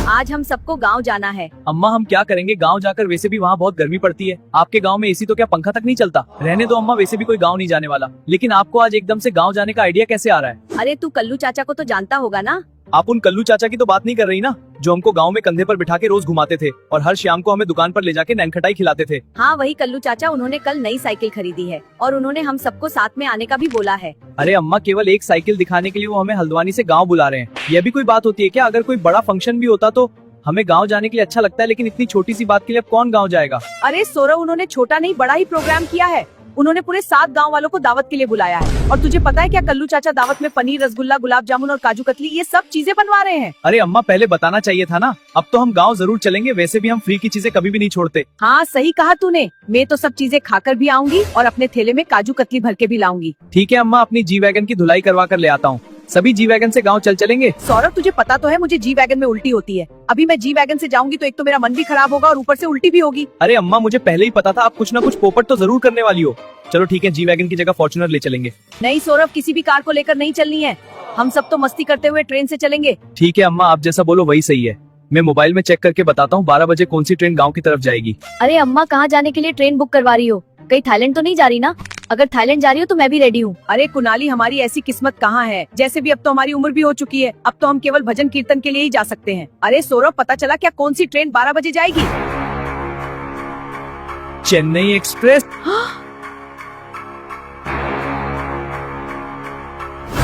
आज हम सबको गांव जाना है। अम्मा हम क्या करेंगे गांव जाकर, वैसे भी वहाँ बहुत गर्मी पड़ती है। आपके गांव में एसी तो क्या पंखा तक नहीं चलता। रहने दो अम्मा, वैसे भी कोई गांव नहीं जाने वाला। लेकिन आपको आज एकदम से गांव जाने का आइडिया कैसे आ रहा है? अरे तू कल्लू चाचा को तो जानता होगा ना। आप उन कल्लू चाचा की तो बात नहीं कर रही ना, जो हमको गांव में कंधे पर बिठा के रोज घुमाते थे और हर शाम को हमें दुकान पर ले जाके नैनखटाई खिलाते थे। हाँ वही कल्लू चाचा, उन्होंने कल नई साइकिल खरीदी है और उन्होंने हम सबको साथ में आने का भी बोला है। अरे अम्मा, केवल एक साइकिल दिखाने के लिए वो हमें हल्द्वानी से गाँव बुला रहे हैं। यह भी कोई बात होती है क्या? अगर कोई बड़ा फंक्शन भी होता तो हमें गांव जाने के लिए अच्छा लगता है, लेकिन इतनी छोटी सी बात के लिए अब कौन गांव जाएगा? अरे सौरभ, उन्होंने छोटा नहीं बड़ा ही प्रोग्राम किया है। उन्होंने पूरे 7 गांव वालों को दावत के लिए बुलाया है। और तुझे पता है क्या, कल्लू चाचा दावत में पनीर, रसगुल्ला, गुलाब जामुन और काजू कतली ये सब चीजें बनवा रहे हैं। अरे अम्मा, पहले बताना चाहिए था ना। अब तो हम गांव जरूर चलेंगे, वैसे भी हम फ्री की चीजें कभी भी नहीं छोड़ते। हाँ सही कहा तूने। मैं तो सब चीजें खाकर भी आऊंगी और अपने थैले में काजू कतली भर के भी लाऊंगी। ठीक है अम्मा, अपनी जी वैगन की धुलाई करवा कर ले आता हूँ। सभी जी वैगन से गांव चलेंगे। सौरभ, तुझे पता तो है मुझे जी वैगन में उल्टी होती है। अभी मैं जी वैगन से जाऊंगी तो एक तो मेरा मन भी खराब होगा और ऊपर से उल्टी भी होगी। अरे अम्मा, मुझे पहले ही पता था आप कुछ न कुछ पोपट तो जरूर करने वाली हो। चलो ठीक है, जी वैगन की जगह फॉर्च्यूनर ले चलेंगे। नहीं सौरभ, किसी भी कार को लेकर नहीं चलनी है। हम सब तो मस्ती करते हुए ट्रेन से चलेंगे। ठीक है अम्मा, आप जैसा बोलो वही सही है। मैं मोबाइल में चेक करके बताता हूँ 12 बजे कौन सी ट्रेन गाँव की तरफ जाएगी। अरे अम्मा, कहाँ जाने के लिए ट्रेन बुक करवा रही हो? कहीं थाईलैंड तो नहीं जा रही ना? अगर थाईलैंड जा रही हो तो मैं भी रेडी हूँ। अरे कुनाली, हमारी ऐसी किस्मत कहाँ है। जैसे भी अब तो हमारी उम्र भी हो चुकी है, अब तो हम केवल भजन कीर्तन के लिए ही जा सकते हैं। अरे सौरभ, पता चला क्या कौन सी ट्रेन 12 बजे जाएगी? चेन्नई एक्सप्रेस।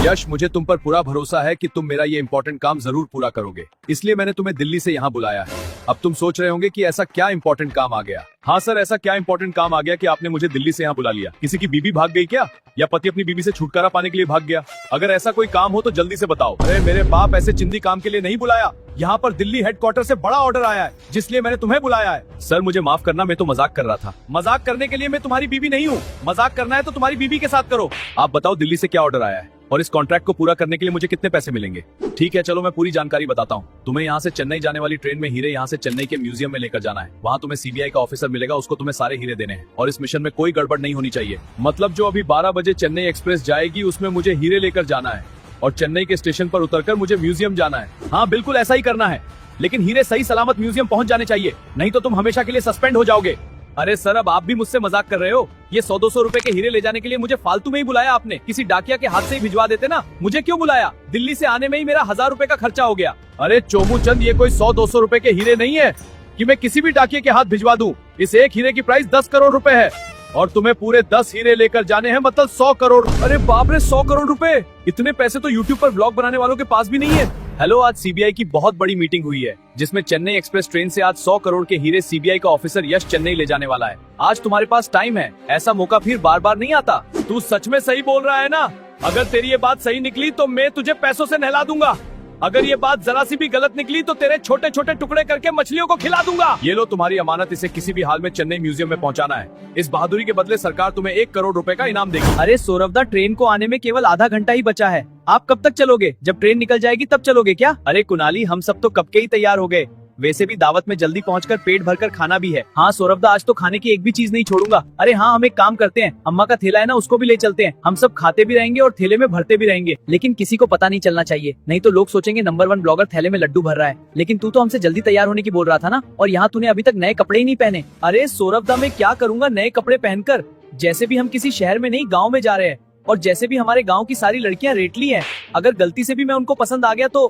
यश, मुझे तुम पर पूरा भरोसा है कि तुम मेरा ये इम्पोर्टेंट काम जरूर पूरा करोगे, इसलिए मैंने तुम्हें दिल्ली से यहाँ बुलाया है। अब तुम सोच रहे होंगे कि ऐसा क्या इम्पोर्टेंट काम आ गया। हाँ सर, ऐसा क्या इम्पोर्टेंट काम आ गया कि आपने मुझे दिल्ली से यहाँ बुला लिया? किसी की बीबी भाग गई क्या, या पति अपनी बीबी से छुटकारा पाने के लिए भाग गया? अगर ऐसा कोई काम हो तो जल्दी से बताओ। अरे मेरे बाप ऐसे चिंदी काम के लिए नहीं बुलाया। यहाँ पर दिल्ली हेडक्वार्टर से बड़ा ऑर्डर आया है, जिसलिए मैंने तुम्हें बुलाया है। सर मुझे माफ करना, मैं तो मजाक कर रहा था। मजाक करने के लिए मैं तुम्हारी बीबी नहीं हूँ। मजाक करना है तो तुम्हारी बीबी के साथ करो। आप बताओ दिल्ली से क्या ऑर्डर आया है और इस कॉन्ट्रैक्ट को पूरा करने के लिए मुझे कितने पैसे मिलेंगे? ठीक है चलो, मैं पूरी जानकारी बताता हूँ। तुम्हें यहाँ से चेन्नई जाने वाली ट्रेन में हीरे यहाँ से चेन्नई के म्यूजियम में लेकर जाना है। वहाँ तुम्हें सीबीआई का ऑफिसर मिलेगा, उसको तुम्हें सारे हीरे देने हैं और इस मिशन में कोई गड़बड़ नहीं होनी चाहिए। मतलब जो अभी 12 बजे चेन्नई एक्सप्रेस जाएगी उसमें मुझे हीरे लेकर जाना है और चेन्नई के स्टेशन पर उतरकर मुझे म्यूजियम जाना है। हाँ बिल्कुल ऐसा ही करना है, लेकिन हीरे सही सलामत म्यूजियम पहुँच जाने चाहिए, नहीं तो तुम हमेशा के लिए सस्पेंड हो जाओगे। अरे सर, अब आप भी मुझसे मजाक कर रहे हो? ये 100-200 रुपए के हीरे ले जाने के लिए मुझे फालतू में ही बुलाया आपने। किसी डाकिया के हाथ से ही भिजवा देते ना, मुझे क्यों बुलाया? दिल्ली से आने में ही मेरा 1000 रुपए का खर्चा हो गया। अरे चोमू चंद, ये कोई 100-200 रुपए के हीरे नहीं है कि मैं किसी भी डाकिये के हाथ भिजवा दूं। इस एक हीरे की प्राइस 10 करोड़ रुपए है और तुम्हें पूरे 10 हीरे लेकर जाने हैं, मतलब 100 करोड़। अरे बाप रे, 100 करोड़ रुपए! इतने पैसे तो यूट्यूब पर व्लॉग बनाने वालों के पास भी नहीं है। हेलो, आज सीबीआई की बहुत बड़ी मीटिंग हुई है, जिसमें चेन्नई एक्सप्रेस ट्रेन से आज 100 करोड़ के हीरे सीबीआई का ऑफिसर यश चेन्नई ले जाने वाला है। आज तुम्हारे पास टाइम है, ऐसा मौका फिर बार बार नहीं आता। तू सच में सही बोल रहा है ना? अगर तेरी ये बात सही निकली तो मैं तुझे पैसों से नहला दूंगा। अगर ये बात जरा सी भी गलत निकली तो तेरे छोटे छोटे टुकड़े करके मछलियों को खिला दूंगा। ये लो तुम्हारी अमानत, इसे किसी भी हाल में चेन्नई म्यूजियम में पहुंचाना है। इस बहादुरी के बदले सरकार तुम्हें 1 करोड़ रुपए का इनाम देगी। अरे सौरभ दा, ट्रेन को आने में केवल आधा घंटा ही बचा है। आप कब तक चलोगे? जब ट्रेन निकल जाएगी तब चलोगे क्या? अरे कुनाली, हम सब तो कब के ही तैयार हो गए। वैसे भी दावत में जल्दी पहुंचकर पेट भरकर खाना भी है। हाँ सौरभ दा, आज तो खाने की एक भी चीज नहीं छोड़ूंगा। अरे हाँ, हम एक काम करते हैं, अम्मा का थैला है ना, उसको भी ले चलते हैं। हम सब खाते भी रहेंगे और थैले में भरते भी रहेंगे, लेकिन किसी को पता नहीं चलना चाहिए, नहीं तो लोग सोचेंगे नंबर 1 ब्लॉगर थैले में लड्डू भर रहा है। लेकिन तू तो हमसे जल्दी तैयार होने की बोल रहा था ना, और यहाँ तूने अभी तक नए कपड़े ही नहीं पहने। अरे सौरभ दा, मैं क्या करूंगा नए कपड़े पहनकर? जैसे भी हम किसी शहर में नहीं, गाँव में जा रहे हैं, और जैसे भी हमारे गाँव की सारी लड़कियां रेटली है। अगर गलती से भी मैं उनको पसंद आ गया तो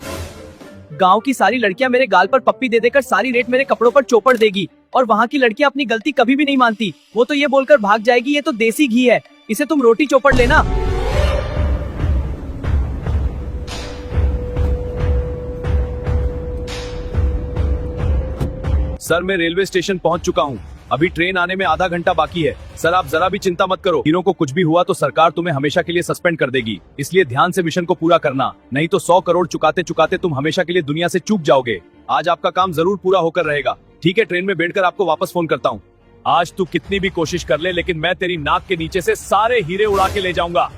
गांव की सारी लड़कियां मेरे गाल पर पप्पी दे देकर सारी रेट मेरे कपड़ों पर चौपड़ देगी, और वहाँ की लड़कियां अपनी गलती कभी भी नहीं मानती। वो तो ये बोलकर भाग जाएगी, ये तो देसी घी है, इसे तुम रोटी चौपड़ लेना। सर मैं रेलवे स्टेशन पहुंच चुका हूं, अभी ट्रेन आने में आधा घंटा बाकी है। सर आप जरा भी चिंता मत करो, हीरो को कुछ भी हुआ तो सरकार तुम्हें हमेशा के लिए सस्पेंड कर देगी, इसलिए ध्यान से मिशन को पूरा करना, नहीं तो 100 करोड़ चुकाते चुकाते तुम हमेशा के लिए दुनिया से चूक जाओगे। आज आपका काम जरूर पूरा होकर रहेगा। ठीक है, ट्रेन में बैठकर आपको वापस फोन करता हूँ। आज तू कितनी भी कोशिश कर ले, लेकिन मैं तेरी नाक के नीचे से सारे हीरे उड़ा के ले जाऊंगा।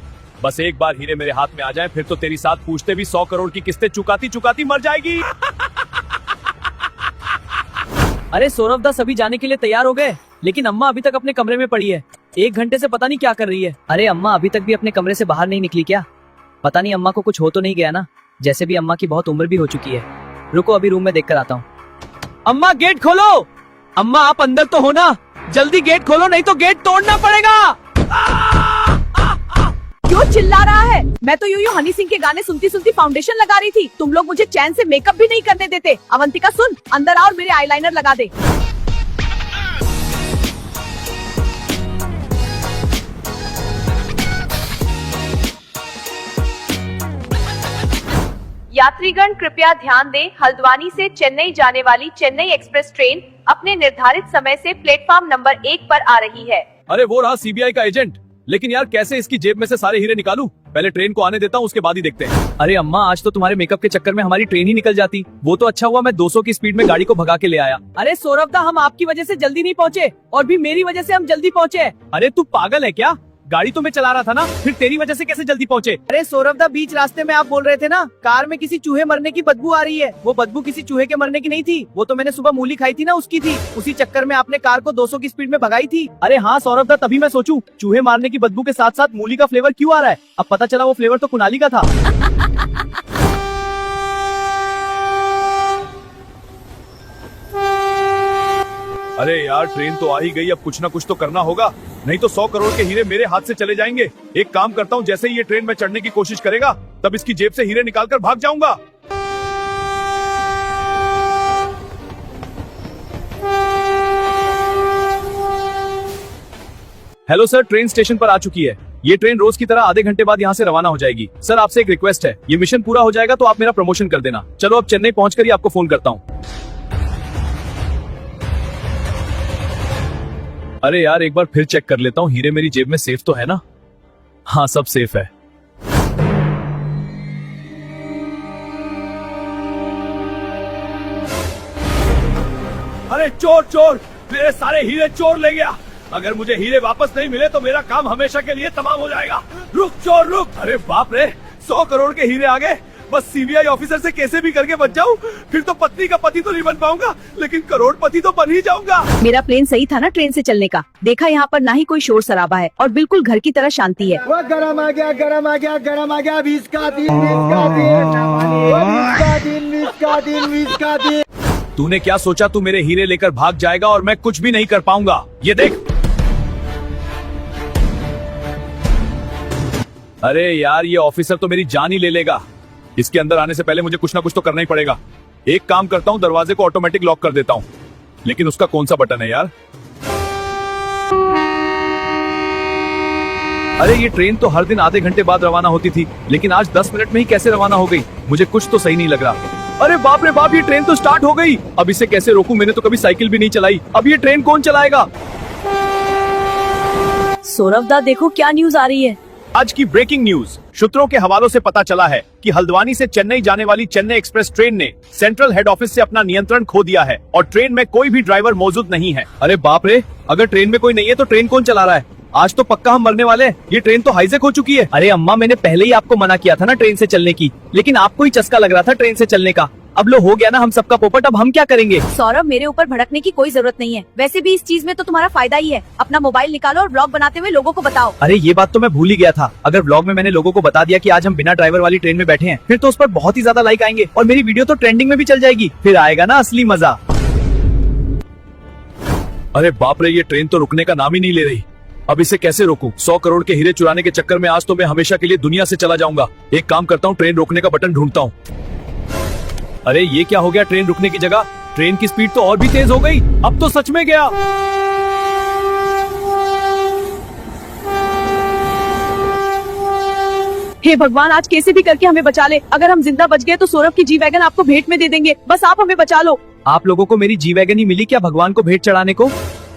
बस एक बार हीरे मेरे हाथ में आ जाए, फिर तो तेरी साथ पूछते भी 100 करोड़ की किस्तें चुकाती चुकाती मर जाएगी। अरे सौरभ दा, सभी जाने के लिए तैयार हो गए, लेकिन अम्मा अभी तक अपने कमरे में पड़ी है। 1 घंटे से पता नहीं क्या कर रही है। अरे अम्मा अभी तक भी अपने कमरे से बाहर नहीं निकली क्या? पता नहीं अम्मा को कुछ हो तो नहीं गया ना? जैसे भी अम्मा की बहुत उम्र भी हो चुकी है। रुको अभी रूम में देख कर आता हूँ। अम्मा गेट खोलो। अम्मा आप अंदर तो हो ना, जल्दी गेट खोलो नहीं तो गेट तोड़ना पड़ेगा। क्यों चिल्ला रहा है? मैं तो यूं हनी सिंह के गाने सुनती सुनती फाउंडेशन लगा रही थी। तुम लोग मुझे चैन से मेकअप भी नहीं करने देते। अवंतिका सुन, अंदर आ और मेरे आईलाइनर लगा दे। यात्रीगण कृपया ध्यान दें, हल्द्वानी से चेन्नई जाने वाली चेन्नई एक्सप्रेस ट्रेन अपने निर्धारित समय से प्लेटफॉर्म नंबर 1 पर आ रही है। अरे वो रहा सीबीआई का एजेंट। लेकिन यार कैसे इसकी जेब में से सारे हीरे निकालूं? पहले ट्रेन को आने देता हूँ, उसके बाद ही देखते हैं। अरे अम्मा आज तो तुम्हारे मेकअप के चक्कर में हमारी ट्रेन ही निकल जाती। वो तो अच्छा हुआ मैं 200 की स्पीड में गाड़ी को भगा के ले आया। अरे सौरभदा, हम आपकी वजह से जल्दी नहीं पहुँचे और भी मेरी वजह से हम जल्दी पहुँचे। अरे तू पागल है क्या? गाड़ी तो मैं चला रहा था ना, फिर तेरी वजह से कैसे जल्दी पहुँचे? अरे सौरभदा, बीच रास्ते में आप बोल रहे थे ना कार में किसी चूहे मरने की बदबू आ रही है। वो बदबू किसी चूहे के मरने की नहीं थी, वो तो मैंने सुबह मूली खाई थी ना, उसकी थी। उसी चक्कर में आपने कार को 200 की स्पीड में भगाई थी। अरे हाँ सौरभदा, तभी मैं सोचूं चूहे मारने की बदबू के साथ साथ मूली का फ्लेवर क्यों आ रहा है। अब पता चला वो फ्लेवर तो कुनाली का था। अरे यार ट्रेन तो आ ही गई, अब कुछ ना कुछ तो करना होगा, नहीं तो 100 करोड़ के हीरे मेरे हाथ से चले जाएंगे। एक काम करता हूँ, जैसे ही ये ट्रेन में चढ़ने की कोशिश करेगा तब इसकी जेब से हीरे निकालकर भाग जाऊंगा। हेलो सर, ट्रेन स्टेशन पर आ चुकी है। ये ट्रेन रोज की तरह आधे घंटे बाद यहाँ से रवाना हो जाएगी। सर आपसे एक रिक्वेस्ट है, ये मिशन पूरा हो जाएगा तो आप मेरा प्रमोशन कर देना। चलो अब चेन्नई पहुँचकर ही आपको फोन करता हूँ। अरे यार एक बार फिर चेक कर लेता हूँ, हीरे मेरी जेब में सेफ तो है ना? हाँ सब सेफ है। अरे चोर चोर, मेरे सारे हीरे चोर ले गया। अगर मुझे हीरे वापस नहीं मिले तो मेरा काम हमेशा के लिए तमाम हो जाएगा। रुक चोर रुक। अरे बाप रे, 100 करोड़ के हीरे आ गए। बस सीबीआई ऑफिसर से कैसे भी करके बच जाऊं, फिर तो पत्नी का पति तो नहीं बन पाऊंगा, लेकिन करोड़पति तो बन ही जाऊंगा। मेरा प्लेन सही था ना ट्रेन से चलने का? देखा यहाँ पर ना ही कोई शोर शराबा है और बिल्कुल घर की तरह शांति है। वो गरम आ गया, गरम आ गया, गरम आ गया। 20 का दिन, 20 का दिन, 20 का दिन, 20 का दिन, 20 का दिन। तूने क्या सोचा तू मेरे हीरे लेकर भाग जाएगा और मैं कुछ भी नहीं कर पाऊंगा? ये देख। अरे यार ये ऑफिसर तो मेरी जान ही ले लेगा। इसके अंदर आने से पहले मुझे कुछ ना कुछ तो करना ही पड़ेगा। एक काम करता हूँ, दरवाजे को ऑटोमेटिक लॉक कर देता हूँ, लेकिन उसका कौन सा बटन है यार? अरे ये ट्रेन तो हर दिन आधे घंटे बाद रवाना होती थी, लेकिन आज 10 मिनट में ही कैसे रवाना हो गई? मुझे कुछ तो सही नहीं लग रहा। अरे बाप रे बाप, ये ट्रेन तो स्टार्ट हो गई। अब इसे कैसे रोकूं? मैंने तो कभी साइकिल भी नहीं चलाई, अब ये ट्रेन कौन चलाएगा? सौरभदा देखो क्या न्यूज आ रही है। आज की ब्रेकिंग न्यूज। सूत्रों के हवालों से पता चला है कि हल्द्वानी से चेन्नई जाने वाली चेन्नई एक्सप्रेस ट्रेन ने सेंट्रल हेड ऑफिस से अपना नियंत्रण खो दिया है और ट्रेन में कोई भी ड्राइवर मौजूद नहीं है। अरे बाप रे, अगर ट्रेन में कोई नहीं है तो ट्रेन कौन चला रहा है? आज तो पक्का हम मरने वाले हैं। ये ट्रेन तो हाईजैक हो चुकी है। अरे अम्मा, मैंने पहले ही आपको मना किया था ना ट्रेन से चलने की, लेकिन आपको ही चस्का लग रहा था ट्रेन से चलने का। अब लो हो गया ना हम सबका पोपट, अब हम क्या करेंगे? सौरभ, मेरे ऊपर भड़कने की कोई जरूरत नहीं है। वैसे भी इस चीज में तो तुम्हारा फायदा ही है। अपना मोबाइल निकालो और ब्लॉग बनाते हुए लोगों को बताओ। अरे ये बात तो मैं भूल ही गया था। अगर ब्लॉग में मैंने लोगों को बता दिया कि आज हम बिना ड्राइवर वाली ट्रेन में बैठे हैं, फिर तो उस पर बहुत ही ज्यादा लाइक आएंगे और मेरी वीडियो तो ट्रेंडिंग में भी चल जाएगी। फिर आएगा ना असली मजा। अरे बाप रे, ये ट्रेन तो रुकने का नाम ही नहीं ले रही। अब इसे कैसे रोकूं? 100 करोड़ के हीरे चुराने के चक्कर में आज तो मैं हमेशा के लिए दुनिया से चला जाऊंगा। एक काम करता हूँ, ट्रेन रोकने का बटन ढूंढता हूँ। अरे ये क्या हो गया? ट्रेन रुकने की जगह ट्रेन की स्पीड तो और भी तेज हो गई। अब तो सच में गया। हे भगवान, आज कैसे भी करके हमें बचा ले। अगर हम जिंदा बच गए तो सौरभ की जी वैगन आपको भेंट में दे देंगे। बस आप हमें बचा लो। आप लोगों को मेरी जी वैगन ही मिली क्या भगवान को भेंट चढ़ाने को?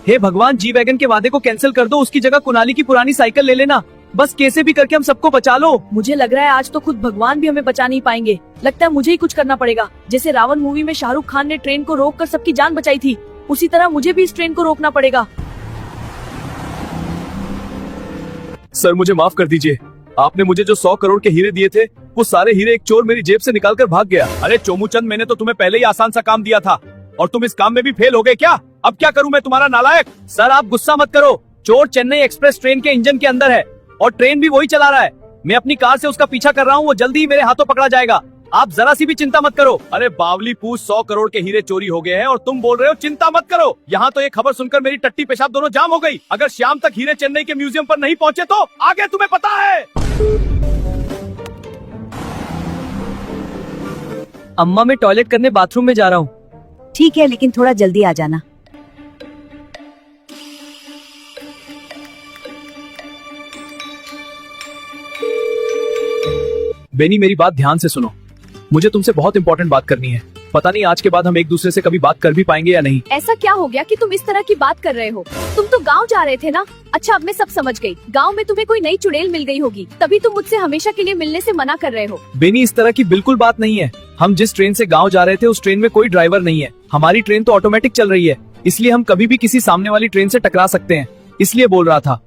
हे भगवान, जी वैगन के वादे को कैंसिल कर दो, उसकी जगह कुनाली की पुरानी साइकिल ले लेना। बस कैसे भी करके हम सबको बचा लो। मुझे लग रहा है आज तो खुद भगवान भी हमें बचा नहीं पाएंगे। लगता है मुझे ही कुछ करना पड़ेगा। जैसे रावण मूवी में शाहरुख खान ने ट्रेन को रोककर सबकी जान बचाई थी, उसी तरह मुझे भी इस ट्रेन को रोकना पड़ेगा। सर मुझे माफ कर दीजिए, आपने मुझे जो 100 करोड़ के हीरे दिए थे, वो सारे हीरे एक चोर मेरी जेब से निकाल कर भाग गया। अरे चोमूचंद, मैंने तो तुम्हें पहले ही आसान सा काम दिया था और तुम इस काम में भी फेल हो गए क्या? अब क्या करूं मैं तुम्हारा नालायक? सर आप गुस्सा मत करो। चोर चेन्नई एक्सप्रेस ट्रेन के इंजन के अंदर है और ट्रेन भी वही चला रहा है। मैं अपनी कार से उसका पीछा कर रहा हूँ, वो जल्दी ही मेरे हाथों पकड़ा जाएगा। आप जरा सी भी चिंता मत करो। अरे बावली पूछ, 100 करोड़ के हीरे चोरी हो गए हैं और तुम बोल रहे हो चिंता मत करो। यहाँ तो ये खबर सुनकर मेरी टट्टी पेशाब दोनों जाम हो गई। अगर शाम तक हीरे चेन्नई के म्यूजियम पर नहीं पहुँचे तो आगे तुम्हें पता है। अम्मा, मैं टॉयलेट करने बाथरूम में जा रहा हूँ। ठीक है, लेकिन थोड़ा जल्दी आ जाना। बेनी, मेरी बात ध्यान से सुनो। मुझे तुमसे बहुत इंपॉर्टेंट बात करनी है। पता नहीं आज के बाद हम एक दूसरे से कभी बात कर भी पाएंगे या नहीं। ऐसा क्या हो गया कि तुम इस तरह की बात कर रहे हो? तुम तो गांव जा रहे थे ना? अच्छा, अब मैं सब समझ गई। गांव में तुम्हें कोई नई चुड़ैल मिल गई होगी, तभी तुम मुझसे हमेशा के लिए मिलने से मना कर रहे हो। बेनी, इस तरह की बिल्कुल बात नहीं है। हम जिस ट्रेन से गाँव जा रहे थे उस ट्रेन में कोई ड्राइवर नहीं है। हमारी ट्रेन तो ऑटोमेटिक चल रही है, इसलिए हम कभी भी किसी सामने वाली ट्रेन से टकरा सकते हैं, इसलिए बोल रहा था।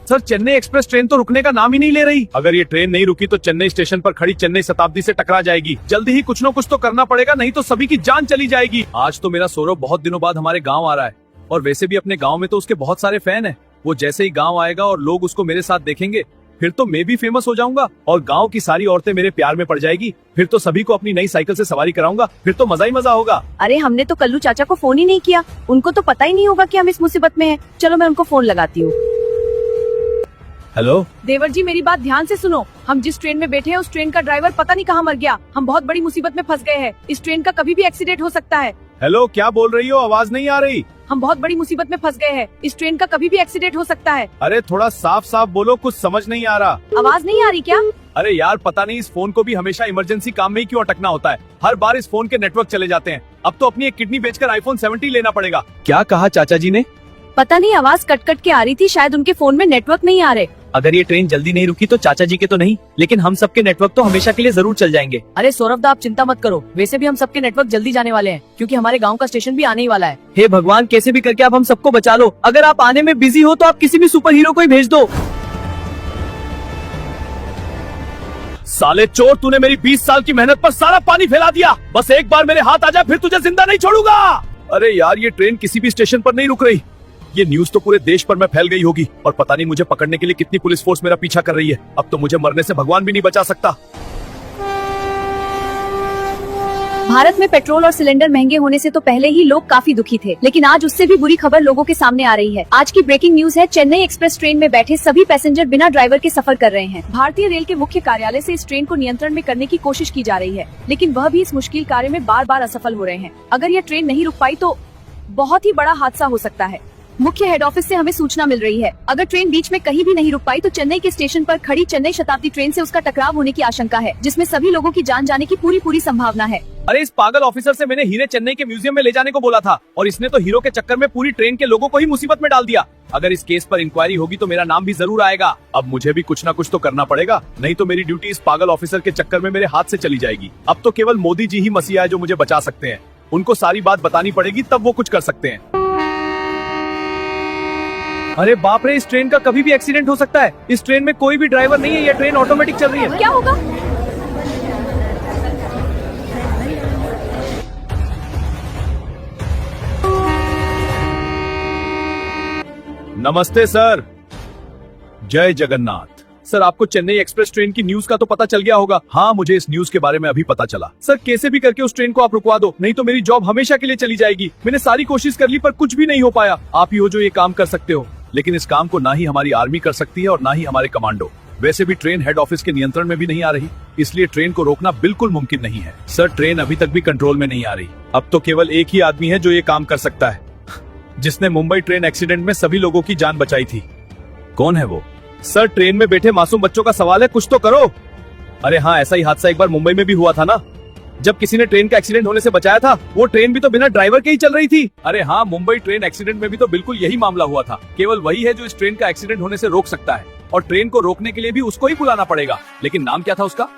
सर, चेन्नई एक्सप्रेस ट्रेन तो रुकने का नाम ही नहीं ले रही। अगर ये ट्रेन नहीं रुकी तो चेन्नई स्टेशन पर खड़ी चेन्नई शताब्दी से टकरा जाएगी। जल्दी ही कुछ न कुछ तो करना पड़ेगा, नहीं तो सभी की जान चली जाएगी। आज तो मेरा सौरभ बहुत दिनों बाद हमारे गांव आ रहा है, और वैसे भी अपने गांव में तो उसके बहुत सारे फैन हैं। वो जैसे ही गांव आएगा और लोग उसको मेरे साथ देखेंगे, फिर तो मैं भी फेमस हो जाऊंगा और गांव की सारी औरतें मेरे प्यार में पड़ जाएगी। फिर तो सभी को अपनी नई साइकिल से सवारी कराऊंगा, फिर तो मजा ही मजा होगा। अरे, हमने तो कल्लू चाचा को फोन ही नहीं किया। उनको तो पता ही नहीं होगा कि हम इस मुसीबत में हैं। चलो मैं उनको फोन लगाती हूँ। हेलो देवर जी, मेरी बात ध्यान से सुनो। हम जिस ट्रेन में बैठे हैं उस ट्रेन का ड्राइवर पता नहीं कहाँ मर गया। हम बहुत बड़ी मुसीबत में फंस गए हैं। इस ट्रेन का कभी भी एक्सीडेंट हो सकता है। हेलो, क्या बोल रही हो? आवाज नहीं आ रही। हम बहुत बड़ी मुसीबत में फंस गए हैं। इस ट्रेन का कभी भी एक्सीडेंट हो सकता है। अरे थोड़ा साफ साफ बोलो, कुछ समझ नहीं आ रहा। आवाज नहीं आ रही क्या? अरे यार, पता नहीं इस फोन को भी हमेशा इमरजेंसी काम में ही क्यों अटकना होता है। हर बार इस फोन के नेटवर्क चले जाते हैं। अब तो अपनी एक किडनी बेचकर iPhone 17 लेना पड़ेगा। क्या कहा चाचा जी ने? पता नहीं, आवाज कट कट के आ रही थी। शायद उनके फोन में नेटवर्क नहीं आ रहे। अगर ये ट्रेन जल्दी नहीं रुकी तो चाचा जी के तो नहीं, लेकिन हम सबके नेटवर्क तो हमेशा के लिए जरूर चल जाएंगे। अरे सौरभ दा, आप चिंता मत करो। वैसे भी हम सबके नेटवर्क जल्दी जाने वाले हैं, क्योंकि हमारे गांव का स्टेशन भी आने ही वाला है। हे भगवान, कैसे भी करके आप हम सबको बचा लो। अगर आप आने में बिजी हो तो आप किसी भी सुपर हीरो को ही भेज दो। साले चोर, तूने मेरी 20 साल की मेहनत पर सारा पानी फैला दिया। बस एक बार मेरे हाथ आ जाए, फिर तुझे जिंदा नहीं छोड़ूंगा। अरे यार, ये ट्रेन किसी भी स्टेशन पर नहीं रुक रही। ये न्यूज तो पूरे देश पर में फैल गई होगी, और पता नहीं मुझे पकड़ने के लिए कितनी पुलिस फोर्स मेरा पीछा कर रही है। अब तो मुझे मरने से भगवान भी नहीं बचा सकता। भारत में पेट्रोल और सिलेंडर महंगे होने से तो पहले ही लोग काफी दुखी थे, लेकिन आज उससे भी बुरी खबर लोगों के सामने आ रही है। आज की ब्रेकिंग न्यूज है, चेन्नई एक्सप्रेस ट्रेन में बैठे सभी पैसेंजर बिना ड्राइवर के सफर कर रहे हैं। भारतीय रेल के मुख्य कार्यालय से इस ट्रेन को नियंत्रण में करने की कोशिश की जा रही है, लेकिन वह भी इस मुश्किल कार्य में बार बार असफल हो रहे हैं। अगर यह ट्रेन नहीं रुक पाई तो बहुत ही बड़ा हादसा हो सकता है। मुख्य हेड ऑफिस से हमें सूचना मिल रही है, अगर ट्रेन बीच में कहीं भी नहीं रुक पाई तो चेन्नई के स्टेशन पर खड़ी चेन्नई शताब्दी ट्रेन से उसका टकराव होने की आशंका है, जिसमें सभी लोगों की जान जाने की पूरी संभावना है। अरे इस पागल ऑफिसर से मैंने हीरे चेन्नई के म्यूजियम में ले जाने को बोला था, और इसने तो हीरो के चक्कर में पूरी ट्रेन के लोगों को ही मुसीबत में डाल दिया। अगर इस केस पर इंक्वायरी होगी तो मेरा नाम भी जरूर आएगा। अब मुझे भी कुछ ना कुछ तो करना पड़ेगा, नहीं तो मेरी ड्यूटी इस पागल ऑफिसर के चक्कर में मेरे हाथ से चली जाएगी। अब तो केवल मोदी जी ही मसीहा है जो मुझे बचा सकते हैं। उनको सारी बात बतानी पड़ेगी, तब वो कुछ कर सकते हैं। अरे बाप रे, इस ट्रेन का कभी भी एक्सीडेंट हो सकता है। इस ट्रेन में कोई भी ड्राइवर नहीं है, ये ट्रेन ऑटोमेटिक चल रही है। क्या होगा? नमस्ते सर। जय जगन्नाथ। सर, आपको चेन्नई एक्सप्रेस ट्रेन की न्यूज का तो पता चल गया होगा। हाँ, मुझे इस न्यूज के बारे में अभी पता चला। सर, कैसे भी करके उस ट्रेन को आप रुकवा दो, नहीं तो मेरी जॉब हमेशा के लिए चली जाएगी। मैंने सारी कोशिश कर ली पर कुछ भी नहीं हो पाया। आप ही हो जो ये काम कर सकते हो, लेकिन इस काम को ना ही हमारी आर्मी कर सकती है और ना ही हमारे कमांडो। वैसे भी ट्रेन हेड ऑफिस के नियंत्रण में भी नहीं आ रही, इसलिए ट्रेन को रोकना बिल्कुल मुमकिन नहीं है। सर, ट्रेन अभी तक भी कंट्रोल में नहीं आ रही। अब तो केवल एक ही आदमी है जो ये काम कर सकता है, जिसने मुंबई ट्रेन एक्सीडेंट में सभी लोगों की जान बचाई थी। कौन है वो? सर, ट्रेन में बैठे मासूम बच्चों का सवाल है, कुछ तो करो। अरे हाँ, ऐसा ही हादसा एक बार मुंबई में भी हुआ था ना, जब किसी ने ट्रेन का एक्सीडेंट होने से बचाया था। वो ट्रेन भी तो बिना ड्राइवर के ही चल रही थी। अरे हाँ, मुंबई ट्रेन एक्सीडेंट में भी तो बिल्कुल यही मामला हुआ था। केवल वही है जो इस ट्रेन का एक्सीडेंट होने से रोक सकता है, और ट्रेन को रोकने के लिए भी उसको ही बुलाना पड़ेगा। लेकिन नाम क्या था उसका?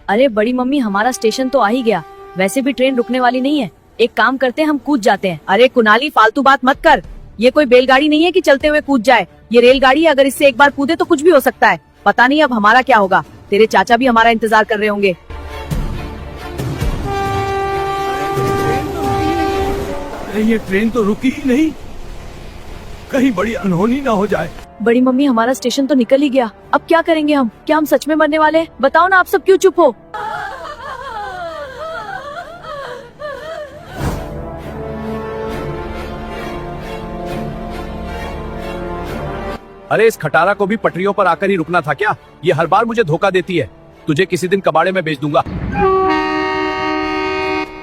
अरे बड़ी मम्मी, हमारा स्टेशन तो आ ही गया। वैसे भी ट्रेन रुकने वाली नहीं है। एक काम करते हैं, हम कूद जाते हैं। अरे कुनाली, फालतू बात मत कर। ये कोई बैलगाड़ी नहीं है कि चलते हुए कूद जाए। ये रेलगाड़ी है, अगर इससे एक बार कूदे तो कुछ भी हो सकता है। पता नहीं अब हमारा क्या होगा। तेरे चाचा भी हमारा इंतजार कर रहे होंगे। नहीं, ये ट्रेन तो रुकी ही नहीं, कहीं बड़ी अनहोनी ना हो जाए। बड़ी मम्मी हमारा स्टेशन तो निकल ही गया, अब क्या करेंगे हम? क्या हम सच में मरने वाले हैं? बताओ ना, आप सब क्यों चुप हो? अरे इस खटारा को भी पटरियों पर आकर ही रुकना था क्या? ये हर बार मुझे धोखा देती है। तुझे किसी दिन कबाड़े में बेच दूंगा।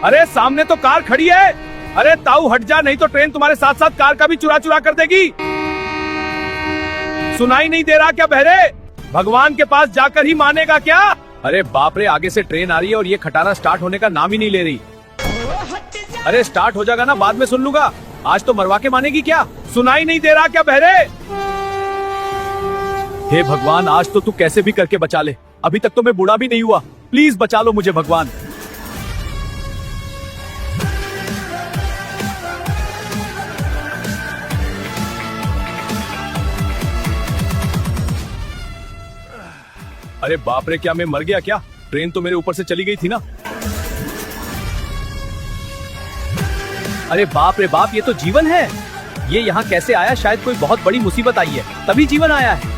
अरे सामने तो कार खड़ी है। अरे ताऊ हट जा, नहीं तो ट्रेन तुम्हारे साथ साथ कार का भी चुरा चुरा कर देगी। सुनाई नहीं दे रहा क्या बहरे? भगवान के पास जाकर ही मानेगा क्या? अरे बाप रे, आगे से ट्रेन आ रही है और ये खटारा स्टार्ट होने का नाम ही नहीं ले रही। अरे स्टार्ट हो जाएगा ना, बाद में सुन लूंगा। आज तो मरवा के मानेगी क्या? सुनाई नहीं दे रहा क्या बहरे? हे भगवान, आज तो तू कैसे भी करके बचा ले। अभी तक तो मैं बूढ़ा भी नहीं हुआ। प्लीज बचा लो मुझे भगवान। अरे बाप रे, क्या मैं मर गया क्या? ट्रेन तो मेरे ऊपर से चली गई थी ना। अरे बाप रे बाप, ये तो जीवन है। ये यहाँ कैसे आया? शायद कोई बहुत बड़ी मुसीबत आई है, तभी जीवन आया है।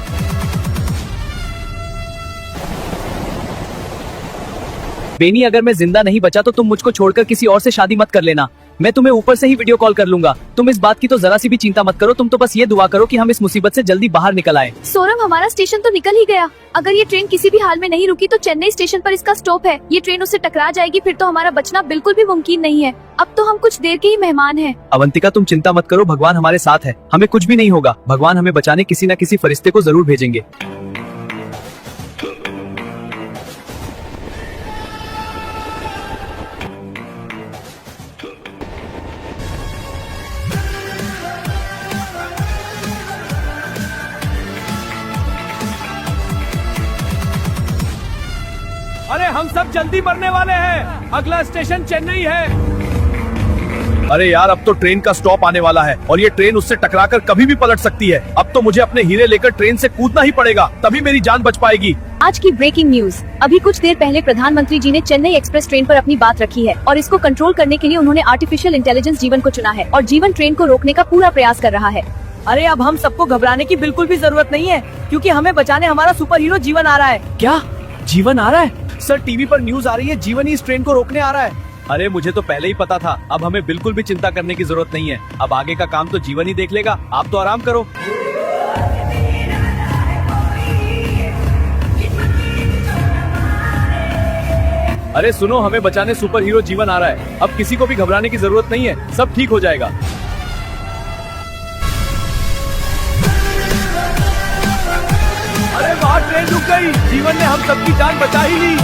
बेनी, अगर मैं जिंदा नहीं बचा तो तुम मुझको छोड़कर किसी और से शादी मत कर लेना। मैं तुम्हें ऊपर से ही वीडियो कॉल कर लूंगा। तुम इस बात की तो जरा सी भी चिंता मत करो। तुम तो बस ये दुआ करो कि हम इस मुसीबत से जल्दी बाहर निकल आए। सौरभ, हमारा स्टेशन तो निकल ही गया। अगर ये ट्रेन किसी भी हाल में नहीं रुकी तो चेन्नई स्टेशन पर इसका स्टॉप है। ये ट्रेन उससे टकरा जाएगी, फिर तो हमारा बचना बिल्कुल भी मुमकिन नहीं है। अब तो हम कुछ देर के ही मेहमान हैं। अवंतिका, तुम चिंता मत करो, भगवान हमारे साथ है। हमें कुछ भी नहीं होगा। भगवान हमें बचाने किसी न किसी फरिश्ते को जरूर भेजेंगे। अरे हम सब जल्दी मरने वाले हैं। अगला स्टेशन चेन्नई है। अरे यार, अब तो ट्रेन का स्टॉप आने वाला है और ये ट्रेन उससे टकराकर कभी भी पलट सकती है। अब तो मुझे अपने हीरे लेकर ट्रेन से कूदना ही पड़ेगा, तभी मेरी जान बच पाएगी। आज की ब्रेकिंग न्यूज। अभी कुछ देर पहले प्रधानमंत्री जी ने चेन्नई एक्सप्रेस ट्रेन पर अपनी बात रखी है और इसको कंट्रोल करने के लिए उन्होंने आर्टिफिशियल इंटेलिजेंस जीवन को चुना है और जीवन ट्रेन को रोकने का पूरा प्रयास कर रहा है। अरे अब हम सबको घबराने की बिल्कुल भी जरूरत नहीं है, क्योंकि हमें बचाने हमारा सुपर हीरो जीवन आ रहा है। क्या जीवन आ रहा है? सर, टीवी पर न्यूज आ रही है, जीवन ही इस ट्रेन को रोकने आ रहा है। अरे मुझे तो पहले ही पता था। अब हमें बिल्कुल भी चिंता करने की जरूरत नहीं है। अब आगे का काम तो जीवन ही देख लेगा। आप तो आराम करो। अरे सुनो, हमें बचाने सुपर हीरो जीवन आ रहा है। अब किसी को भी घबराने की जरूरत नहीं है, सब ठीक हो जाएगा। अरे वाह, ट्रेन रुक गई। जीवन ने हम सबकी जान बचा ही ली।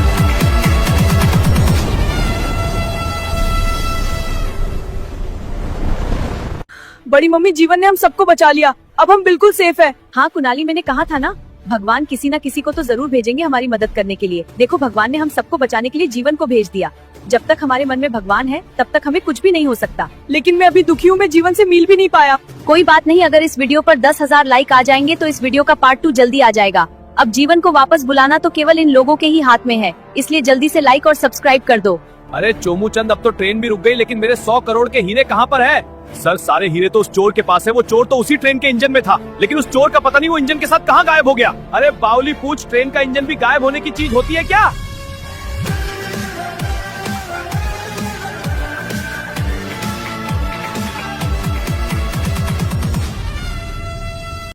बड़ी मम्मी, जीवन ने हम सबको बचा लिया। अब हम बिल्कुल सेफ है। हाँ कुनाली, मैंने कहा था ना, भगवान किसी न किसी को तो जरूर भेजेंगे हमारी मदद करने के लिए। देखो, भगवान ने हम सबको बचाने के लिए जीवन को भेज दिया। जब तक हमारे मन में भगवान है तब तक हमें कुछ भी नहीं हो सकता। लेकिन मैं अभी दुखी हूँ, मैं जीवन से मिल भी नहीं पाया। कोई बात नहीं, अगर इस वीडियो पर 10,000 लाइक आ जाएंगे तो इस वीडियो का पार्ट 2 जल्दी आ जाएगा। अब जीवन को वापस बुलाना तो केवल इन लोगों के ही हाथ में है, इसलिए जल्दी से लाइक और सब्सक्राइब कर दो। अरे चोमू चंद, अब तो ट्रेन भी रुक गई, लेकिन मेरे 100 करोड़ के हीरे कहाँ पर है? सर, सारे हीरे तो उस चोर के पास है। वो चोर तो उसी ट्रेन के इंजन में था, लेकिन उस चोर का पता नहीं वो इंजन के साथ कहाँ गायब हो गया। अरे बाउली पूछ, ट्रेन का इंजन भी गायब होने की चीज होती है क्या?